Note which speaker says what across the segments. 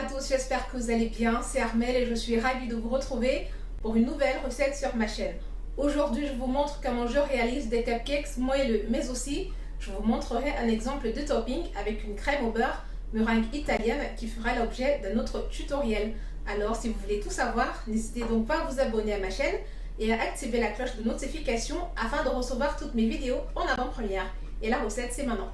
Speaker 1: à tous, j'espère que vous allez bien, c'est Armelle et je suis ravie de vous retrouver pour une nouvelle recette sur ma chaîne. Aujourd'hui, je vous montre comment je réalise des cupcakes moelleux, mais aussi, je vous montrerai un exemple de topping avec une crème au beurre meringue italienne qui fera l'objet d'un autre tutoriel. Alors, si vous voulez tout savoir, n'hésitez donc pas à vous abonner à ma chaîne et à activer la cloche de notification afin de recevoir toutes mes vidéos en avant-première. Et la recette, c'est maintenant.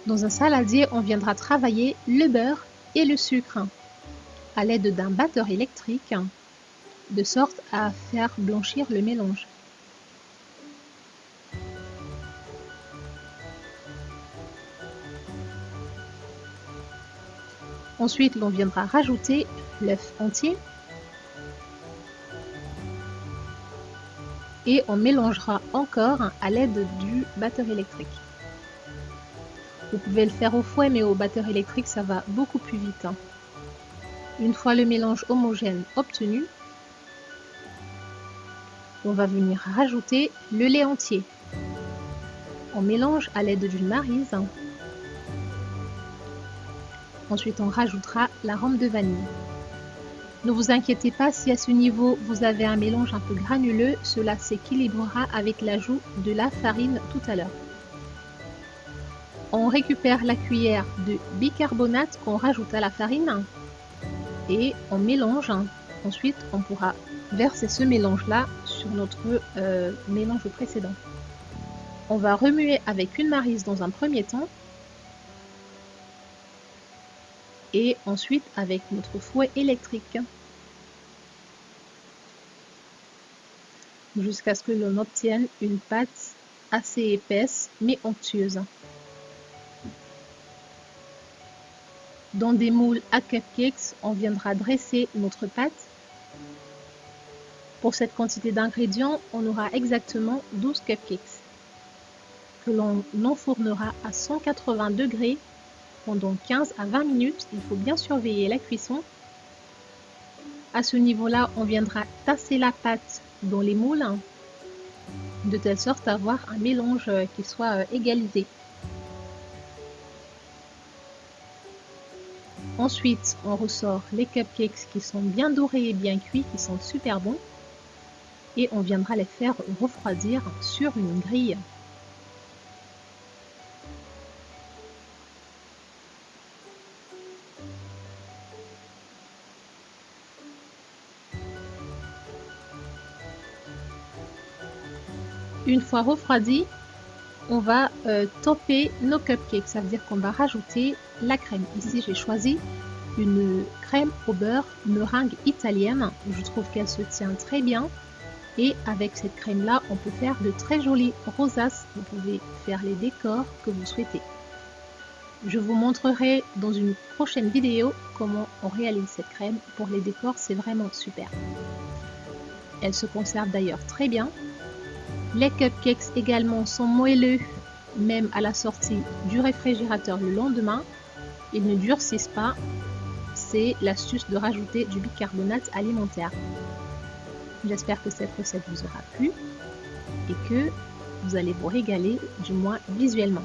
Speaker 2: Dans un saladier, on viendra travailler le beurre et le sucre à l'aide d'un batteur électrique de sorte à faire blanchir le mélange. Ensuite, l'on viendra rajouter l'œuf entier et on mélangera encore à l'aide du batteur électrique. Vous pouvez le faire au fouet, mais au batteur électrique, ça va beaucoup plus vite. Une fois le mélange homogène obtenu, on va venir rajouter le lait entier. On mélange à l'aide d'une maryse. Ensuite, on rajoutera l'arôme de vanille. Ne vous inquiétez pas si à ce niveau vous avez un mélange un peu granuleux, cela s'équilibrera avec l'ajout de la farine tout à l'heure. On récupère la cuillère de bicarbonate qu'on rajoute à la farine et on mélange. Ensuite, on pourra verser ce mélange-là sur notre mélange précédent. On va remuer avec une maryse dans un premier temps et ensuite avec notre fouet électrique jusqu'à ce que l'on obtienne une pâte assez épaisse mais onctueuse. Dans des moules à cupcakes, on viendra dresser notre pâte. Pour cette quantité d'ingrédients, on aura exactement 12 cupcakes que l'on enfournera à 180 degrés pendant 15 à 20 minutes. Il faut bien surveiller la cuisson. À ce niveau-là, on viendra tasser la pâte dans les moules de telle sorte à avoir un mélange qui soit égalisé. Ensuite, on ressort les cupcakes qui sont bien dorés et bien cuits, qui sont super bons. Et on viendra les faire refroidir sur une grille. Une fois refroidi, on va topper nos cupcakes. Ça veut dire qu'on va rajouter la crème. Ici, j'ai choisi une crème au beurre meringue italienne. Je trouve qu'elle se tient très bien. Et avec cette crème-là, on peut faire de très jolies rosaces. Vous pouvez faire les décors que vous souhaitez. Je vous montrerai dans une prochaine vidéo comment on réalise cette crème. Pour les décors, c'est vraiment super. Elle se conserve d'ailleurs très bien. Les cupcakes également sont moelleux, même à la sortie du réfrigérateur le lendemain. Ils ne durcissent pas. C'est l'astuce de rajouter du bicarbonate alimentaire. J'espère que cette recette vous aura plu et que vous allez vous régaler, du moins visuellement.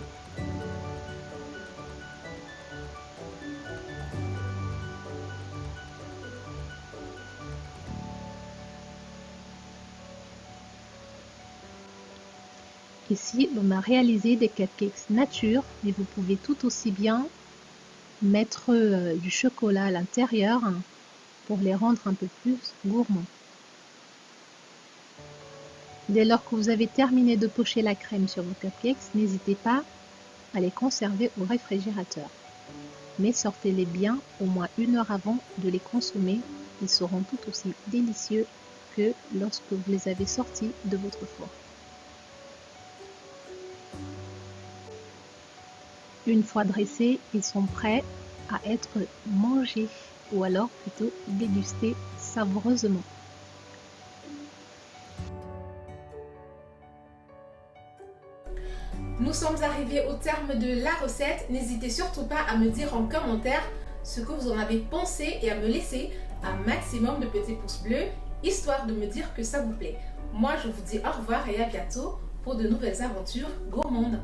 Speaker 2: Ici, on a réalisé des cupcakes nature, mais vous pouvez tout aussi bien mettre du chocolat à l'intérieur pour les rendre un peu plus gourmands. Dès lors que vous avez terminé de pocher la crème sur vos cupcakes, n'hésitez pas à les conserver au réfrigérateur. Mais sortez-les bien au moins 1 heure avant de les consommer. Ils seront tout aussi délicieux que lorsque vous les avez sortis de votre four. Une fois dressés, ils sont prêts à être mangés ou alors plutôt dégustés savoureusement.
Speaker 1: Nous sommes arrivés au terme de la recette. N'hésitez surtout pas à me dire en commentaire ce que vous en avez pensé et à me laisser un maximum de petits pouces bleus, histoire de me dire que ça vous plaît. Moi, je vous dis au revoir et à bientôt pour de nouvelles aventures gourmandes.